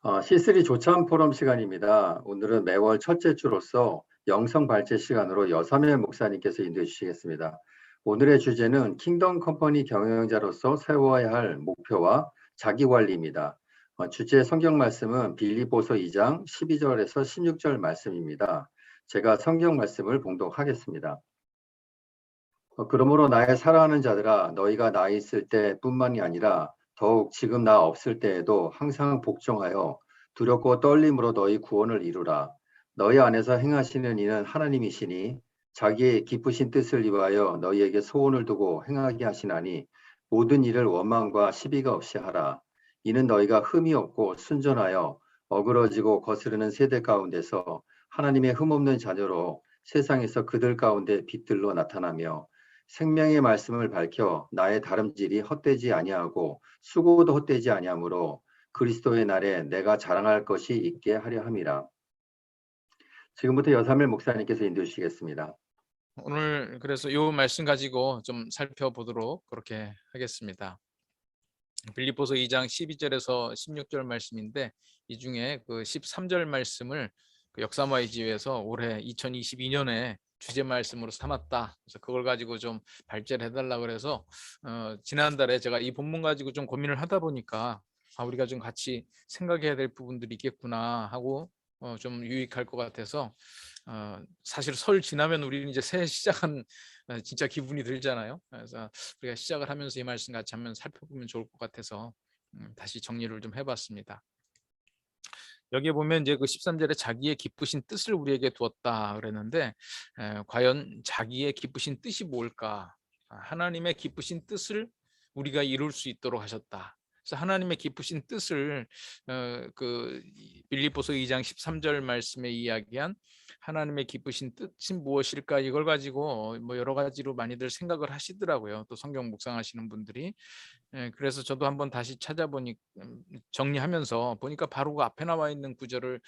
C3 조참 포럼 시간입니다. 오늘은 매월 첫째 주로서 영성 발제 시간으로 여사면 목사님께서 인도해 주시겠습니다. 오늘의 주제는 킹덤 컴퍼니 경영자로서 세워야 할 목표와 자기 관리입니다. 주제 성경 말씀은 빌립보서 2장 12절에서 16절 말씀입니다. 제가 성경 말씀을 봉독하겠습니다. 그러므로 나의 사랑하는 자들아 너희가 나 있을 때뿐만이 아니라 더욱 지금 나 없을 때에도 항상 복종하여 두렵고 떨림으로 너희 구원을 이루라. 너희 안에서 행하시는 이는 하나님이시니 자기의 기쁘신 뜻을 위하여 너희에게 소원을 두고 행하게 하시나니 모든 일을 원망과 시비가 없이 하라. 이는 너희가 흠이 없고 순전하여 어그러지고 거스르는 세대 가운데서 하나님의 흠없는 자녀로 세상에서 그들 가운데 빛들로 나타나며 생명의 말씀을 밝혀 나의 다름질이 헛되지 아니하고 수고도 헛되지 아니하므로 그리스도의 날에 내가 자랑할 것이 있게 하려 함이라. 지금부터 여사멜 목사님께서 인도해 주시겠습니다. 오늘 그래서 이 말씀 가지고 좀 살펴보도록 그렇게 하겠습니다. 빌립보서 2장 12절에서 16절 말씀인데 이 중에 그 13절 말씀을 그 역사마이지에서 올해 2022년에 주제 말씀으로 삼았다. 그래서 그걸 가지고 좀 발제를 해달라 그래서 지난달에 제가 이 본문 가지고 좀 고민을 하다 보니까 우리가 좀 같이 생각해야 될 부분들이 있겠구나 하고 좀 유익할 것 같아서 사실 설 지나면 우리는 이제 새해 시작한 진짜 기분이 들잖아요. 그래서 우리가 시작을 하면서 이 말씀 같이 한번 살펴보면 좋을 것 같아서 다시 정리를 좀 해봤습니다. 여기에 보면 이제 그 13절에 자기의 기쁘신 뜻을 우리에게 두었다 그랬는데 과연 자기의 기쁘신 뜻이 뭘까? 하나님의 기쁘신 뜻을 우리가 이룰 수 있도록 하셨다. 그래서 하나님의 기쁘신 뜻을 그 빌립보서 2장 13절 말씀에 이야기한 하나님의 기쁘신 뜻이 무엇일까 이걸 가지고 뭐 여러 가지로 많이들 생각을 하시더라고요. 또 성경 묵상하시는 분들이. 그래서 저도 한번 다시 찾아보니 정리하면서 보니까 바로 그 앞에 나와 있는 구절을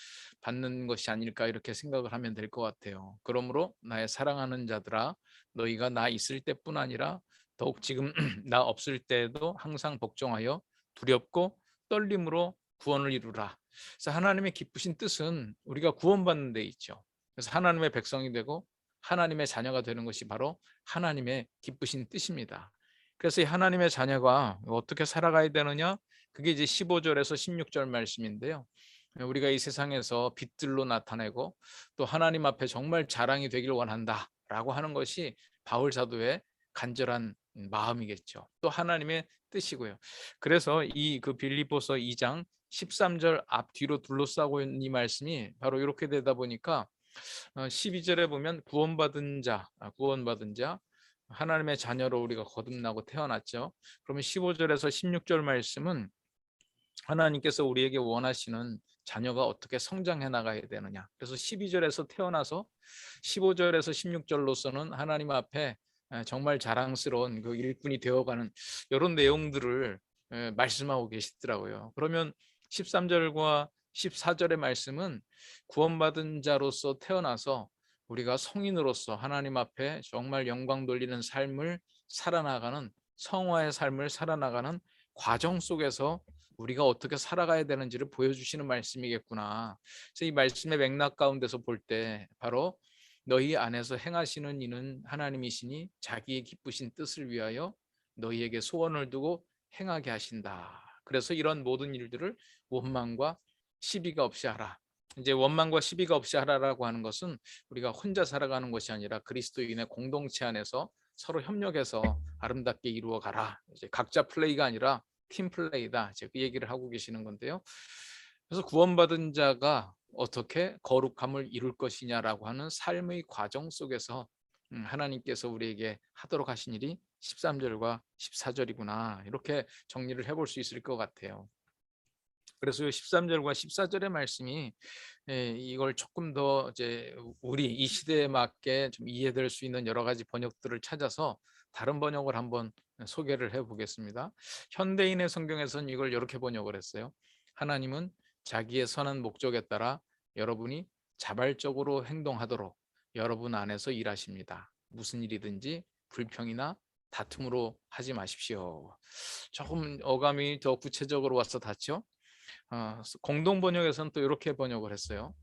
받는 것이 아닐까 이렇게 생각을 하면 될 것 같아요. 그러므로 나의 사랑하는 자들아 너희가 나 있을 때뿐 아니라 더욱 지금 나 없을 때에도 항상 복종하여 두렵고 떨림으로 구원을 이루라. 그래서 하나님의 기쁘신 뜻은 우리가 구원받는 데 있죠. 그래서 하나님의 백성이 되고 하나님의 자녀가 되는 것이 바로 하나님의 기쁘신 뜻입니다. 그래서 이 하나님의 자녀가 어떻게 살아가야 되느냐? 그게 이제 15절에서 16절 말씀인데요. 우리가 이 세상에서 빛들로 나타내고 또 하나님 앞에 정말 자랑이 되길 원한다라고 하는 것이 바울 사도의 간절한 마음이겠죠. 또 하나님의 뜻이고요. 그래서 이 그 빌립보서 2장 13절 앞뒤로 둘러싸고 있는 이 말씀이 바로 이렇게 되다 보니까 12절에 보면 구원받은 자 하나님의 자녀로 우리가 거듭나고 태어났죠. 그러면 15절에서 16절 말씀은 하나님께서 우리에게 원하시는 자녀가 어떻게 성장해 나가야 되느냐. 그래서 12절에서 태어나서 15절에서 16절로서는 하나님 앞에 정말 자랑스러운 그 일꾼이 되어가는 이런 내용들을 말씀하고 계시더라고요. 그러면 13절과 14절의 말씀은 구원받은 자로서 태어나서 우리가 성인으로서 하나님 앞에 정말 영광 돌리는 삶을 살아나가는 성화의 삶을 살아나가는 과정 속에서 우리가 어떻게 살아가야 되는지를 보여주시는 말씀이겠구나. 그래서 이 말씀의 맥락 가운데서 볼 때 바로 너희 안에서 행하시는 이는 하나님이시니 자기의 기쁘신 뜻을 위하여 너희에게 소원을 두고 행하게 하신다. 그래서 이런 모든 일들을 원망과 시비가 없이 하라. 이제 원망과 시비가 없이 하라라고 하는 것은 우리가 혼자 살아가는 것이 아니라 그리스도인의 공동체 안에서 서로 협력해서 아름답게 이루어 가라. 이제 각자 플레이가 아니라 팀 플레이다. 그 얘기를 하고 계시는 건데요. 그래서 구원받은 자가 어떻게 거룩함을 이룰 것이냐라고 하는 삶의 과정 속에서 하나님께서 우리에게 하도록 하신 일이 13절과 14절이구나. 이렇게 정리를 해볼 수 있을 것 같아요. 그래서 13절과 14절의 말씀이 이걸 조금 더 이제 우리 이 시대에 맞게 좀 이해될 수 있는 여러 가지 번역들을 찾아서 다른 번역을 한번 소개를 해보겠습니다. 현대인의 성경에서는 이걸 이렇게 번역을 했어요. 하나님은 자기의 선한 목적에 따라 여러분이 자발적으로 행동하도록 여러분 안에서 일하십니다. 무슨 일이든지 불평이나 다툼으로 하지 마십시오. 조금 어감이 더 구체적으로 와서 닿죠? 공동 번역에서는 또 이렇게 번역을 했어요.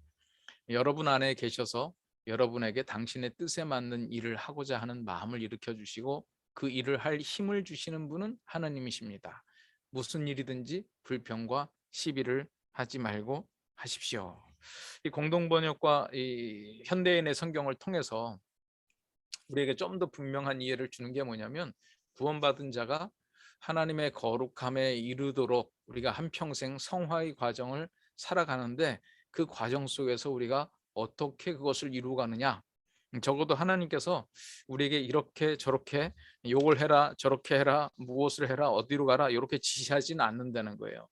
여러분 안에 계셔서 여러분에게 당신의 뜻에 맞는 일을 하고자 하는 마음을 일으켜 주시고 그 일을 할 힘을 주시는 분은 하나님이십니다. 무슨 일이든지 불평과 시비를 하지 말고 하십시오. 이 공동 번역과 이 현대인의 성경을 통해서 우리에게 좀 더 분명한 이해를 주는 게 뭐냐면, 구원받은 자가 하나님의 거룩함에 이르도록 우리가 한평생 성화의 과정을 살아가는데, 그 과정 속에서 우리가 어떻게 그것을 이루어가느냐, 적어도 하나님께서 우리에게 이렇게 저렇게 욕을 해라, 저렇게 해라, 무엇을 해라, 어디로 가라, 이렇게 지시하지는 않는다는 거예요.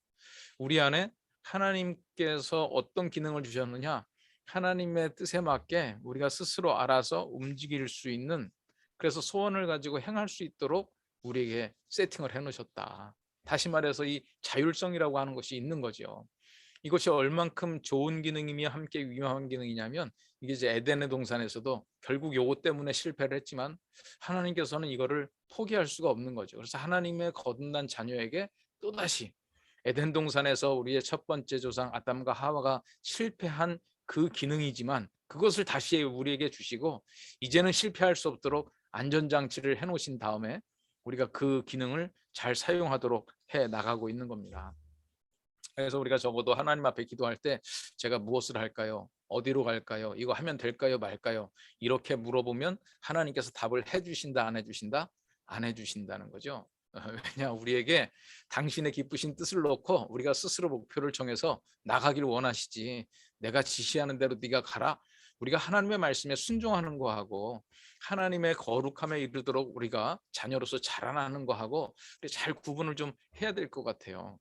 우리 안에 하나님께서 어떤 기능을 주셨느냐, 하나님의 뜻에 맞게 우리가 스스로 알아서 움직일 수 있는, 그래서 소원을 가지고 행할 수 있도록 우리에게 세팅을 해 놓으셨다. 다시 말해서 이 자율성이라고 하는 것이 있는 거죠. 이것이 얼만큼 좋은 기능이며 함께 위험한 기능이냐면, 이게 이제 에덴의 동산에서도 결국 요것 때문에 실패를 했지만 하나님께서는 이거를 포기할 수가 없는 거죠. 그래서 하나님의 거듭난 자녀에게 또다시 에덴 동산에서 우리의 첫 번째 조상 아담과 하와가 실패한 그 기능이지만 그것을 다시 우리에게 주시고, 이제는 실패할 수 없도록 안전장치를 해놓으신 다음에 우리가 그 기능을 잘 사용하도록 해 나가고 있는 겁니다. 그래서 우리가 적어도 하나님 앞에 기도할 때 제가 무엇을 할까요? 어디로 갈까요? 이거 하면 될까요? 말까요? 이렇게 물어보면 하나님께서 답을 해주신다, 안 해주신다? 안 해주신다는 거죠. 왜냐, 우리에게 당신의 기쁘신 뜻을 놓고 우리가 스스로 목표를 정해서 나가길 원하시지, 내가 지시하는 대로 네가 가라, 우리가 하나님의 말씀에 순종하는 거하고 하나님의 거룩함에 이르도록 우리가 자녀로서 자라나는 거하고 잘 구분을 좀 해야 될 것 같아요.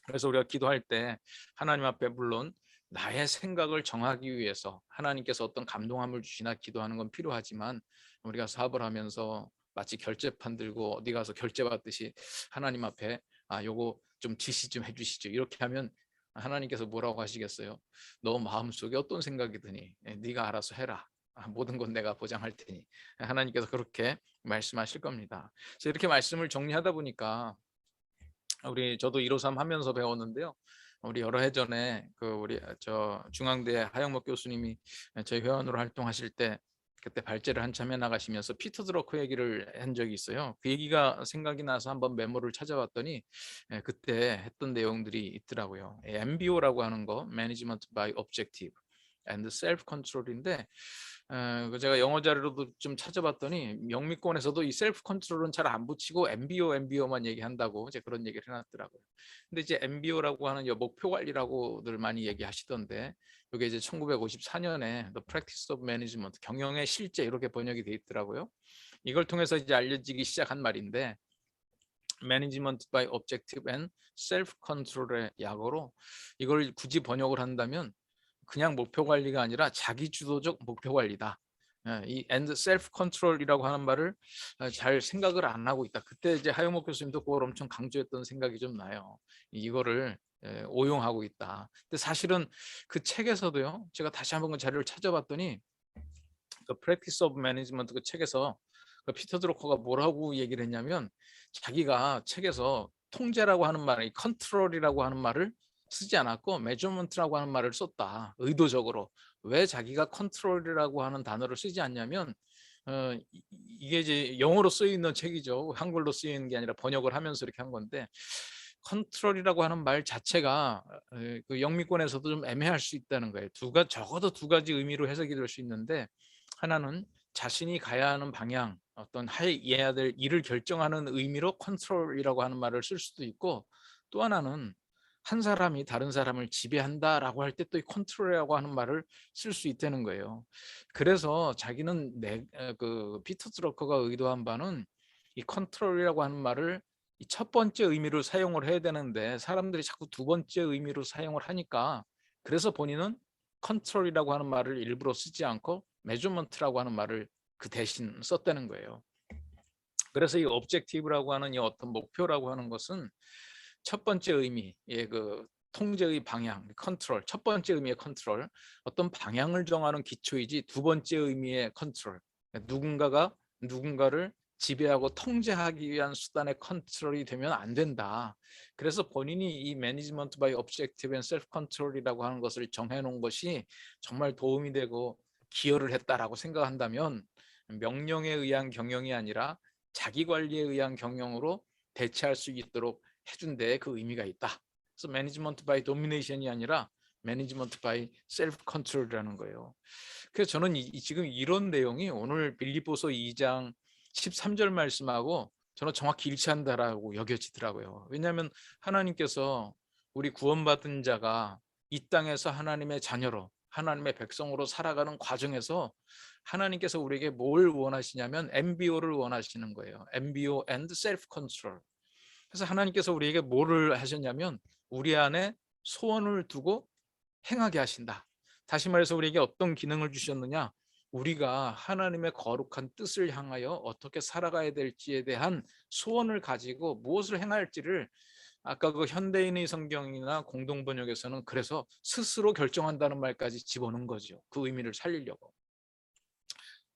그래서 우리가 기도할 때 하나님 앞에 물론 나의 생각을 정하기 위해서 하나님께서 어떤 감동함을 주시나 기도하는 건 필요하지만, 우리가 사업을 하면서 마치 결제판 들고 어디 가서 결제 받듯이 하나님 앞에 요거 좀 지시 좀 해주시죠, 이렇게 하면 하나님께서 뭐라고 하시겠어요? 너 마음속에 어떤 생각이 드니 네가 알아서 해라, 모든 건 내가 보장할 테니, 하나님께서 그렇게 말씀하실 겁니다. 그래서 이렇게 말씀을 정리하다 보니까 저도 153 하면서 배웠는데요. 우리 여러 해 전에 우리 저 중앙대 하영목 교수님이 저희 회원으로 활동하실 때, 그때 발제를 한참 해 나가시면서 피터 드러커 얘기를 한 적이 있어요. 그 얘기가 생각이 나서 한번 메모를 찾아봤더니 그때 했던 내용들이 있더라고요. MBO라고 하는 거, Management by Objective and Self Control인데, 제가 영어 자료로도 좀 찾아봤더니 영미권에서도 이 셀프 컨트롤은 잘 안 붙이고 MBO만 얘기한다고 이제 그런 얘기를 해놨더라고요. 근데 이제 MBO라고 하는 목표 관리라고들 많이 얘기하시던데, 이게 이제 1954년에 The Practice of Management, 경영의 실제, 이렇게 번역이 돼 있더라고요. 이걸 통해서 이제 알려지기 시작한 말인데, Management by Objective and Self Control의 약어로 이걸 굳이 번역을 한다면 그냥 목표 관리가 아니라 자기 주도적 목표 관리다. 이 and self control이라고 하는 말을 잘 생각을 안 하고 있다. 그때 이제 하영목 교수님도 그걸 엄청 강조했던 생각이 좀 나요. 이거를 오용하고 있다. 근데 사실은 그 책에서도요, 제가 다시 한번 그 자료를 찾아봤더니 그 Practice of Management 그 책에서 그 피터 드로커가 뭐라고 얘기를 했냐면, 자기가 책에서 통제라고 하는 말, 이 컨트롤이라고 하는 말을 쓰지 않았고 메저먼트라고 하는 말을 썼다, 의도적으로. 왜 자기가 컨트롤이라고 하는 단어를 쓰지 않냐면, 이게 이제 영어로 쓰여 있는 책이죠. 한글로 쓰여 있는 게 아니라 번역을 하면서 이렇게 한 건데, 컨트롤이라고 하는 말 자체가 그 영미권에서도 좀 애매할 수 있다는 거예요. 적어도 두 가지 의미로 해석이 될 수 있는데, 하나는 자신이 가야 하는 방향, 어떤 해야 될 일을 결정하는 의미로 컨트롤이라고 하는 말을 쓸 수도 있고, 또 하나는 한 사람이 다른 사람을 지배한다라고 할 때 또 이 컨트롤이라고 하는 말을 쓸 수 있다는 거예요. 그래서 자기는 그 피터 드러커가 의도한 바는 이 컨트롤이라고 하는 말을 이 첫 번째 의미로 사용을 해야 되는데 사람들이 자꾸 두 번째 의미로 사용을 하니까, 그래서 본인은 컨트롤이라고 하는 말을 일부러 쓰지 않고 메저먼트라고 하는 말을 그 대신 썼다는 거예요. 그래서 이 objective라고 하는 이 어떤 목표라고 하는 것은 첫 번째 의미의 그 통제의 방향, 컨트롤, 첫 번째 의미의 컨트롤, 어떤 방향을 정하는 기초이지 두 번째 의미의 컨트롤, 누군가가 누군가를 지배하고 통제하기 위한 수단의 컨트롤이 되면 안 된다. 그래서 본인이 이 매니지먼트 바이 objective and self control이라고 하는 것을 정해놓은 것이 정말 도움이 되고 기여를 했다라고 생각한다면 명령에 의한 경영이 아니라 자기 관리에 의한 경영으로 대체할 수 있도록 해준 데 그 의미가 있다. 그래서 매니지먼트 바이 도미네이션이 아니라 매니지먼트 바이 셀프 컨트롤이라는 거예요. 그래서 저는 지금 이런 내용이 오늘 빌립보서 2장 13절 말씀하고 저는 정확히 일치한다라고 여겨지더라고요. 왜냐하면 하나님께서 우리 구원받은 자가 이 땅에서 하나님의 자녀로 하나님의 백성으로 살아가는 과정에서 하나님께서 우리에게 뭘 원하시냐면 MBO를 원하시는 거예요. MBO and self control. 그래서 하나님께서 우리에게 뭐를 하셨냐면 우리 안에 소원을 두고 행하게 하신다. 다시 말해서 우리에게 어떤 기능을 주셨느냐? 우리가 하나님의 거룩한 뜻을 향하여 어떻게 살아가야 될지에 대한 소원을 가지고 무엇을 행할지를 아까 그 현대인의 성경이나 공동번역에서는 그래서 스스로 결정한다는 말까지 집어넣은 거죠. 그 의미를 살리려고.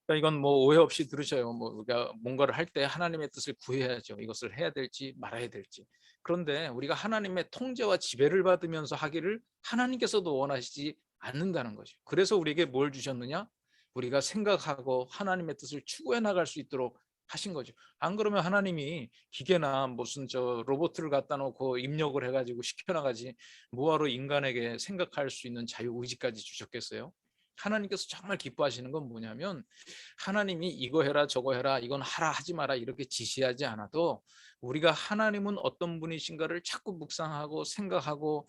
그러니까 이건 뭐 오해 없이 들으셔요. 뭐 우리가 뭔가를 할 때 하나님의 뜻을 구해야죠. 이것을 해야 될지 말아야 될지. 그런데 우리가 하나님의 통제와 지배를 받으면서 하기를 하나님께서도 원하시지 않는다는 거죠. 그래서 우리에게 뭘 주셨느냐? 우리가 생각하고 하나님의 뜻을 추구해 나갈 수 있도록 하신 거죠. 안 그러면 하나님이 기계나 무슨 저 로봇을 갖다 놓고 입력을 해가지고 시켜나가지 뭐하러 인간에게 생각할 수 있는 자유 의지까지 주셨겠어요? 하나님께서 정말 기뻐하시는 건 뭐냐면 하나님이 이거 해라 저거 해라 이건 하라 하지 마라 이렇게 지시하지 않아도 우리가 하나님은 어떤 분이신가를 자꾸 묵상하고 생각하고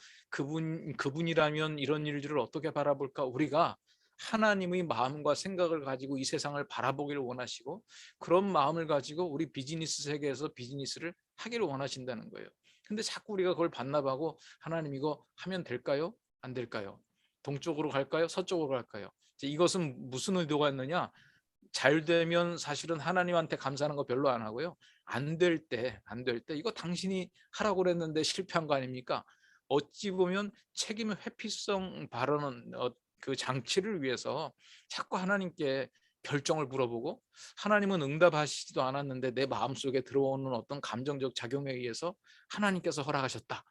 그분이라면 이런 일들을 어떻게 바라볼까 우리가 하나님의 마음과 생각을 가지고 이 세상을 바라보기를 원하시고 그런 마음을 가지고 우리 비즈니스 세계에서 비즈니스를 하기를 원하신다는 거예요. 근데 자꾸 우리가 그걸 반납하고 하나님 이거 하면 될까요? 안 될까요? 동쪽으로 갈까요? 서쪽으로 갈까요? 이것은 무슨 의도가 있느냐? 잘 되면 사실은 하나님한테 감사하는 거 별로 안 하고요. 안 될 때, 안 될 때 이거 당신이 하라고 그랬는데 실패한 거 아닙니까? 어찌 보면 책임 회피성 발언은 그 장치를 위해서 자꾸 하나님께 결정을 물어보고 하나님은 응답하시지도 않았는데 내 마음속에 들어오는 어떤 감정적 작용에 의해서 하나님께서 허락하셨다.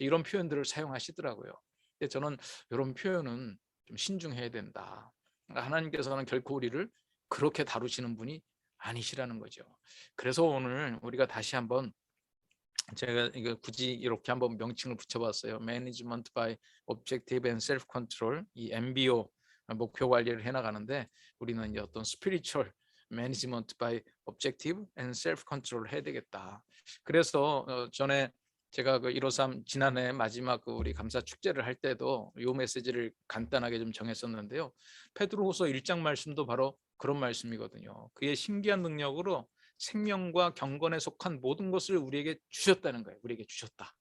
이런 표현들을 사용하시더라고요. 근데 저는 이런 표현은 좀 신중해야 된다. 하나님께서는 결코 우리를 그렇게 다루시는 분이 아니시라는 거죠. 그래서 오늘 우리가 다시 한번 제가 이거 굳이 이렇게 한번 명칭을 붙여봤어요. Management by Objective and Self Control, 이 MBO 목표 관리를 해나가는데 우리는 이제 어떤 Spiritual Management by Objective and Self Control을 해야 되겠다. 그래서 전에 제가 그 153 지난해 마지막 그 우리 감사 축제를 할 때도 이 메시지를 간단하게 좀 정했었는데요. 베드로후서 1장 말씀도 바로 그런 말씀이거든요. 그의 신기한 능력으로 생명과 경건에 속한 모든 것을 우리에게 주셨다는 거예요. 우리에게 주셨다.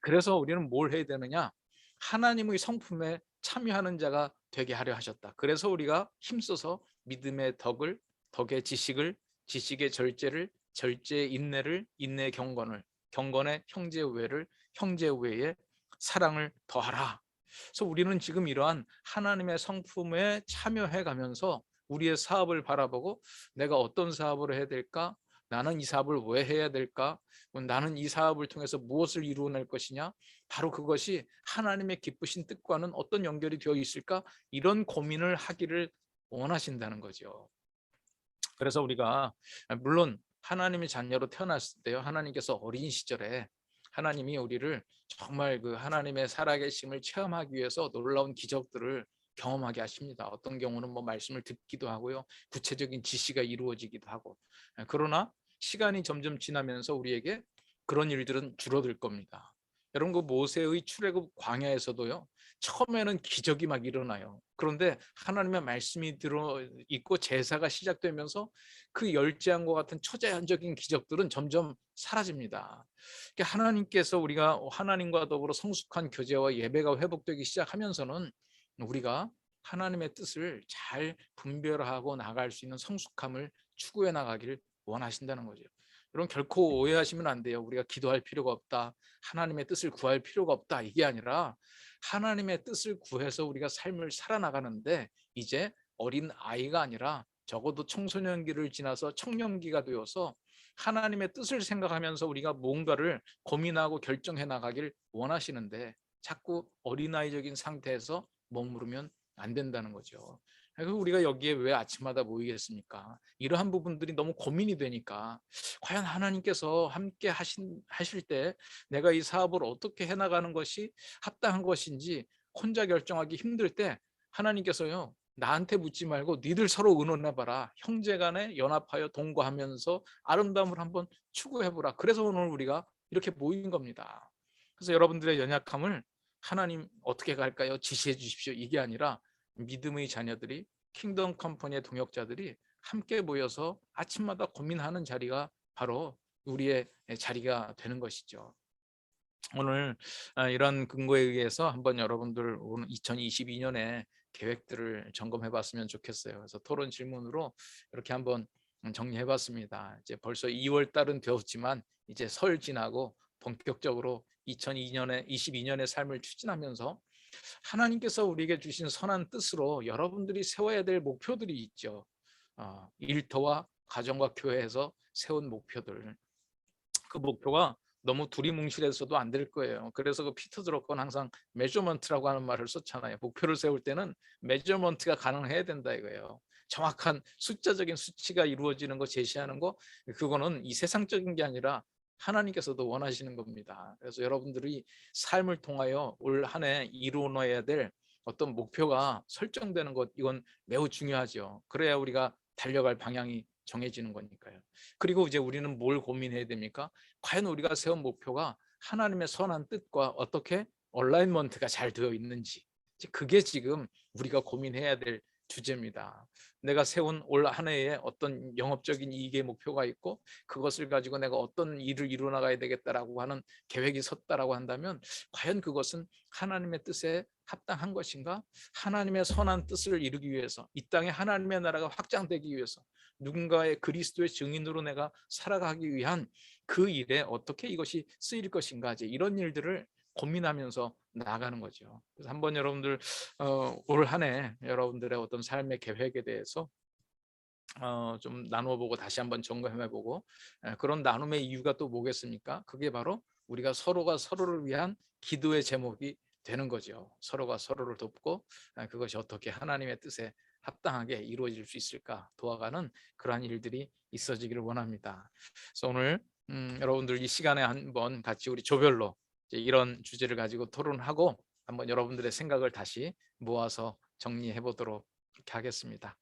그래서 우리는 뭘 해야 되느냐? 하나님의 성품에 참여하는 자가 되게 하려 하셨다. 그래서 우리가 힘써서 믿음의 덕을, 덕의 지식을, 지식의 절제를, 절제의 인내를, 인내의 경건을, 경건의 형제 우애를, 형제 우애의 사랑을 더하라. 그래서 우리는 지금 이러한 하나님의 성품에 참여해 가면서 우리의 사업을 바라보고 내가 어떤 사업을 해야 될까? 나는 이 사업을 왜 해야 될까? 나는 이 사업을 통해서 무엇을 이루어낼 것이냐? 바로 그것이 하나님의 기쁘신 뜻과는 어떤 연결이 되어 있을까? 이런 고민을 하기를 원하신다는 거죠. 그래서 우리가 물론 하나님의 자녀로 태어났을 때요. 하나님께서 어린 시절에 하나님이 우리를 정말 그 하나님의 살아계심을 체험하기 위해서 놀라운 기적들을 경험하게 하십니다. 어떤 경우는 뭐 말씀을 듣기도 하고요. 구체적인 지시가 이루어지기도 하고. 그러나 시간이 점점 지나면서 우리에게 그런 일들은 줄어들 겁니다. 여러분 그 모세의 출애굽 광야에서도요. 처음에는 기적이 막 일어나요. 그런데 하나님의 말씀이 들어 있고 제사가 시작되면서 그 열재함과 같은 초자연적인 기적들은 점점 사라집니다. 하나님께서 우리가 하나님과 더불어 성숙한 교제와 예배가 회복되기 시작하면서는 우리가 하나님의 뜻을 잘 분별하고 나갈 수 있는 성숙함을 추구해 나가기를 원하신다는 거죠. 여러분 결코 오해하시면 안 돼요. 우리가 기도할 필요가 없다. 하나님의 뜻을 구할 필요가 없다. 이게 아니라 하나님의 뜻을 구해서 우리가 삶을 살아나가는데 이제 어린 아이가 아니라 적어도 청소년기를 지나서 청년기가 되어서 하나님의 뜻을 생각하면서 우리가 뭔가를 고민하고 결정해 나가길 원하시는데 자꾸 어린아이적인 상태에서 머무르면 안 된다는 거죠. 그래서 우리가 여기에 왜 아침마다 모이겠습니까? 이러한 부분들이 너무 고민이 되니까 과연 하나님께서 함께 하실 때 내가 이 사업을 어떻게 해나가는 것이 합당한 것인지 혼자 결정하기 힘들 때 하나님께서요, 나한테 묻지 말고 니들 서로 의논해봐라. 형제간에 연합하여 동거하면서 아름다움을 한번 추구해보라. 그래서 오늘 우리가 이렇게 모인 겁니다. 그래서 여러분들의 연약함을 하나님 어떻게 갈까요? 지시해 주십시오. 이게 아니라 믿음의 자녀들이, 킹덤 컴퍼니의 동역자들이 함께 모여서 아침마다 고민하는 자리가 바로 우리의 자리가 되는 것이죠. 오늘 이런 근거에 의해서 한번 여러분들 오늘 2022년에 계획들을 점검해 봤으면 좋겠어요. 그래서 토론 질문으로 이렇게 한번 정리해 봤습니다. 이제 벌써 2월 달은 되었지만 이제 설 지나고 본격적으로 22년의 삶을 추진하면서 하나님께서 우리에게 주신 선한 뜻으로 여러분들이 세워야 될 목표들이 있죠. 일터와 가정과 교회에서 세운 목표들. 그 목표가 너무 두리뭉실해서도 안 될 거예요. 그래서 그 피터 드러건 항상 메저먼트라고 하는 말을 썼잖아요. 목표를 세울 때는 메저먼트가 가능해야 된다 이거예요. 정확한 숫자적인 수치가 이루어지는 거 제시하는 거, 그거는 이 세상적인 게 아니라 하나님께서도 원하시는 겁니다. 그래서 여러분들이 삶을 통하여 올 한 해 이루어야 될 어떤 목표가 설정되는 것, 이건 매우 중요하죠. 그래야 우리가 달려갈 방향이 정해지는 거니까요. 그리고 이제 우리는 뭘 고민해야 됩니까? 과연 우리가 세운 목표가 하나님의 선한 뜻과 어떻게 얼라이먼트가 잘 되어 있는지, 그게 지금 우리가 고민해야 될 주제입니다. 내가 세운 올 한 해에 어떤 영업적인 이익의 목표가 있고 그것을 가지고 내가 어떤 일을 이루어 나가야 되겠다라고 하는 계획이 섰다라고 한다면 과연 그것은 하나님의 뜻에 합당한 것인가? 하나님의 선한 뜻을 이루기 위해서, 이 땅에 하나님의 나라가 확장되기 위해서, 누군가의 그리스도의 증인으로 내가 살아가기 위한 그 일에 어떻게 이것이 쓰일 것인가, 이제 이런 일들을 고민하면서 나아가는 거죠. 그래서 한번 여러분들 올 한 해 여러분들의 어떤 삶의 계획에 대해서 좀 나누어보고 다시 한번 점검해보고, 그런 나눔의 이유가 또 뭐겠습니까? 그게 바로 우리가 서로가 서로를 위한 기도의 제목이 되는 거죠. 서로가 서로를 돕고 그것이 어떻게 하나님의 뜻에 합당하게 이루어질 수 있을까 도와가는 그러한 일들이 있어지기를 원합니다. 그래서 오늘 여러분들 이 시간에 한번 같이 우리 조별로 이제 이런 주제를 가지고 토론하고 한번 여러분들의 생각을 다시 모아서 정리해 보도록 그렇게 하겠습니다.